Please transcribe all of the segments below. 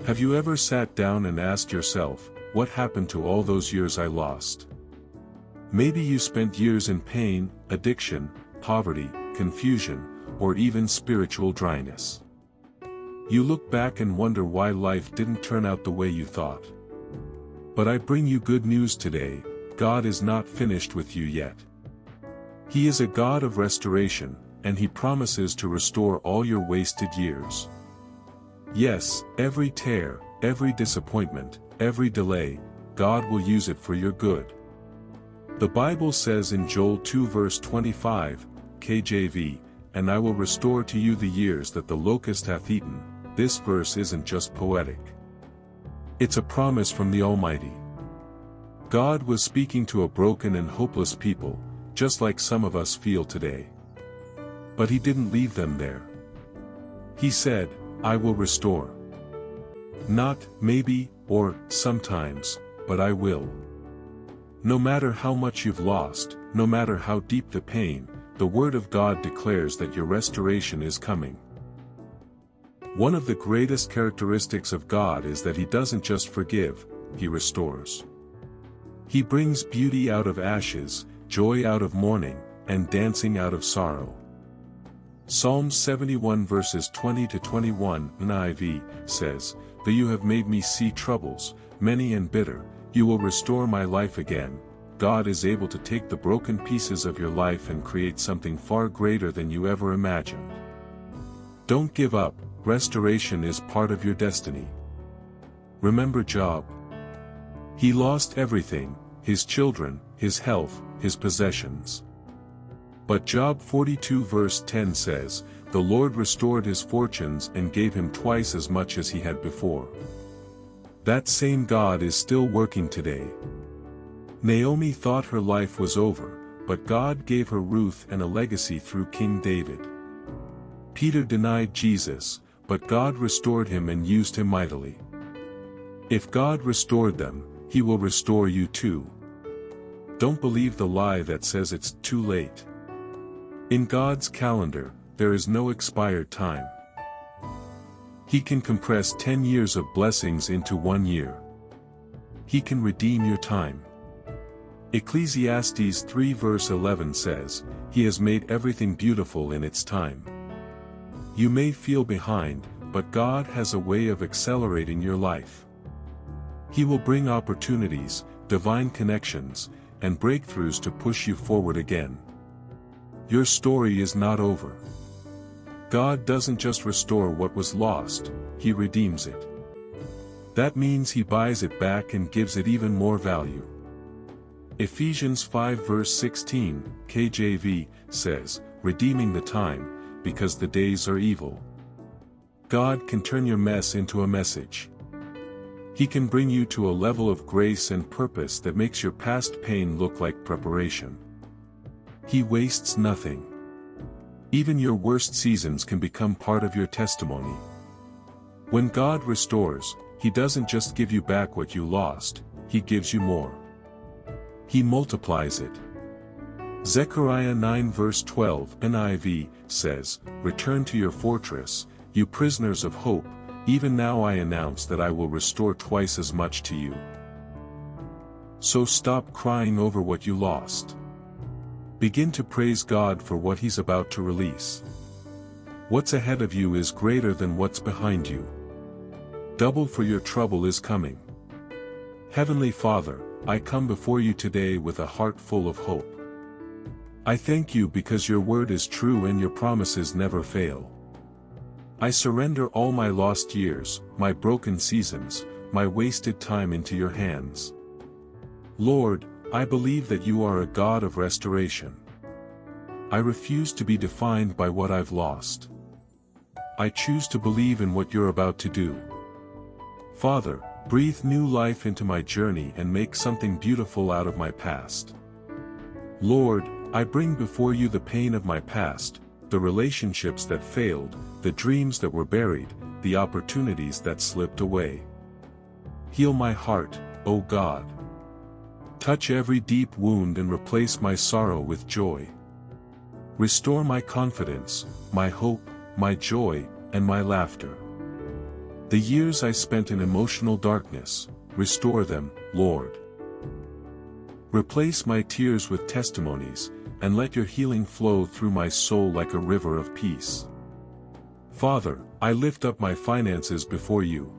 Have you ever sat down and asked yourself, what happened to all those years I lost? Maybe you spent years in pain, addiction, poverty, confusion, or even spiritual dryness. You look back and wonder why life didn't turn out the way you thought. But I bring you good news today. God is not finished with you yet. He is a God of restoration, and He promises to restore all your wasted years. Yes, every tear, every disappointment, every delay, God will use it for your good. The Bible says in Joel 2 verse 25, KJV, "And I will restore to you the years that the locust hath eaten." This verse isn't just poetic. It's a promise from the Almighty. God was speaking to a broken and hopeless people, just like some of us feel today. But He didn't leave them there. He said, "I will restore." Not, maybe, or sometimes, but I will. No matter how much you've lost, no matter how deep the pain, the Word of God declares that your restoration is coming. One of the greatest characteristics of God is that He doesn't just forgive, He restores. He brings beauty out of ashes, joy out of mourning, and dancing out of sorrow. Psalm 71 verses 20 to 21 NIV says, "Though you have made me see troubles, many and bitter, you will restore my life again." God is able to take the broken pieces of your life and create something far greater than you ever imagined. Don't give up, restoration is part of your destiny. Remember Job? He lost everything, his children, his health, his possessions. But Job 42 verse 10 says, "The Lord restored his fortunes and gave him twice as much as he had before." That same God is still working today. Naomi thought her life was over, but God gave her Ruth and a legacy through King David. Peter denied Jesus, but God restored him and used him mightily. If God restored them, He will restore you too. Don't believe the lie that says it's too late. In God's calendar, there is no expired time. He can compress 10 years of blessings into 1 year. He can redeem your time. Ecclesiastes 3 verse 11 says, "He has made everything beautiful in its time." You may feel behind, but God has a way of accelerating your life. He will bring opportunities, divine connections, and breakthroughs to push you forward again. Your story is not over. God doesn't just restore what was lost, He redeems it. That means He buys it back and gives it even more value. Ephesians 5 verse 16, KJV, says, "Redeeming the time, because the days are evil." God can turn your mess into a message. He can bring you to a level of grace and purpose that makes your past pain look like preparation. He wastes nothing. Even your worst seasons can become part of your testimony. When God restores, He doesn't just give you back what you lost, He gives you more. He multiplies it. Zechariah 9 verse 12 NIV says, "Return to your fortress, you prisoners of hope, even now I announce that I will restore twice as much to you." So stop crying over what you lost. Begin to praise God for what He's about to release. What's ahead of you is greater than what's behind you. Double for your trouble is coming. Heavenly Father, I come before you today with a heart full of hope. I thank you because your word is true and your promises never fail. I surrender all my lost years, my broken seasons, my wasted time into your hands. Lord, I believe that you are a God of restoration. I refuse to be defined by what I've lost. I choose to believe in what you're about to do. Father, breathe new life into my journey and make something beautiful out of my past. Lord, I bring before you the pain of my past, the relationships that failed, the dreams that were buried, the opportunities that slipped away. Heal my heart, O God. Touch every deep wound and replace my sorrow with joy. Restore my confidence, my hope, my joy, and my laughter. The years I spent in emotional darkness, restore them, Lord. Replace my tears with testimonies, and let your healing flow through my soul like a river of peace. Father, I lift up my finances before you.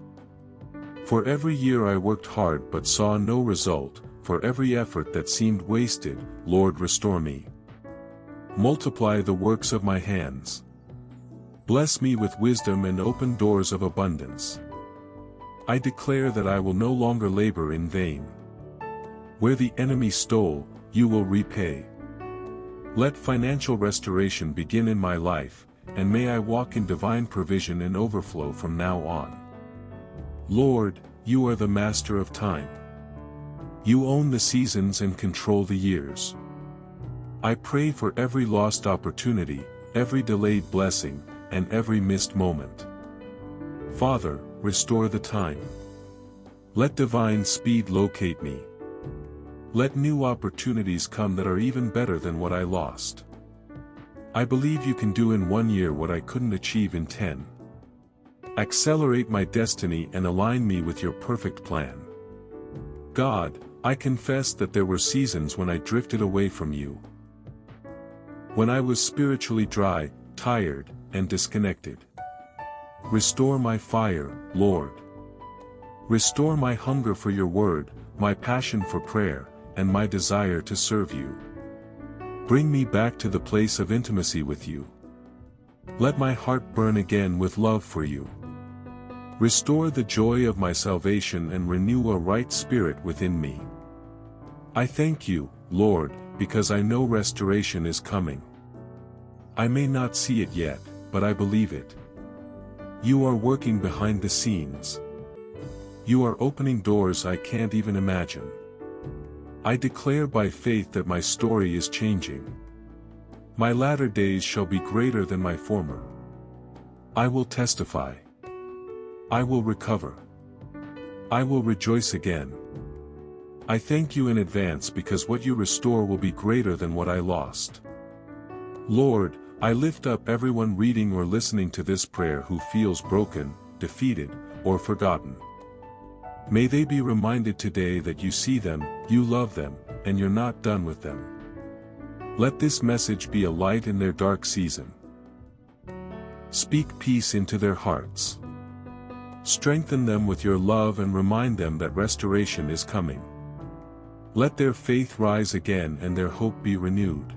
For every year I worked hard but saw no result, for every effort that seemed wasted, Lord, restore me. Multiply the works of my hands. Bless me with wisdom and open doors of abundance. I declare that I will no longer labor in vain. Where the enemy stole, you will repay. Let financial restoration begin in my life, and may I walk in divine provision and overflow from now on. Lord, you are the master of time. You own the seasons and control the years. I pray for every lost opportunity, every delayed blessing, and every missed moment. Father, restore the time. Let divine speed locate me. Let new opportunities come that are even better than what I lost. I believe you can do in 1 year what I couldn't achieve in 10. Accelerate my destiny and align me with your perfect plan. God, I confess that there were seasons when I drifted away from you. When I was spiritually dry, tired, and disconnected. Restore my fire, Lord. Restore my hunger for your word, my passion for prayer, and my desire to serve you. Bring me back to the place of intimacy with you. Let my heart burn again with love for you. Restore the joy of my salvation and renew a right spirit within me. I thank you, Lord, because I know restoration is coming. I may not see it yet, but I believe it. You are working behind the scenes. You are opening doors I can't even imagine. I declare by faith that my story is changing. My latter days shall be greater than my former. I will testify. I will recover. I will rejoice again. I thank you in advance because what you restore will be greater than what I lost. Lord, I lift up everyone reading or listening to this prayer who feels broken, defeated, or forgotten. May they be reminded today that you see them, you love them, and you're not done with them. Let this message be a light in their dark season. Speak peace into their hearts. Strengthen them with your love and remind them that restoration is coming. Let their faith rise again and their hope be renewed.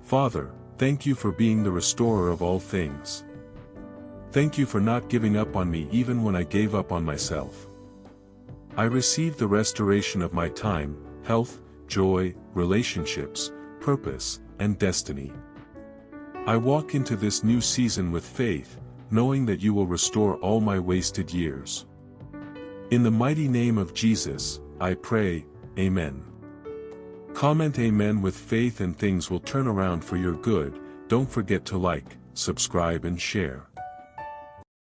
Father, thank you for being the restorer of all things. Thank you for not giving up on me even when I gave up on myself. I receive the restoration of my time, health, joy, relationships, purpose, and destiny. I walk into this new season with faith, knowing that you will restore all my wasted years. In the mighty name of Jesus, I pray, Amen. Comment Amen with faith and things will turn around for your good. Don't forget to like, subscribe and share.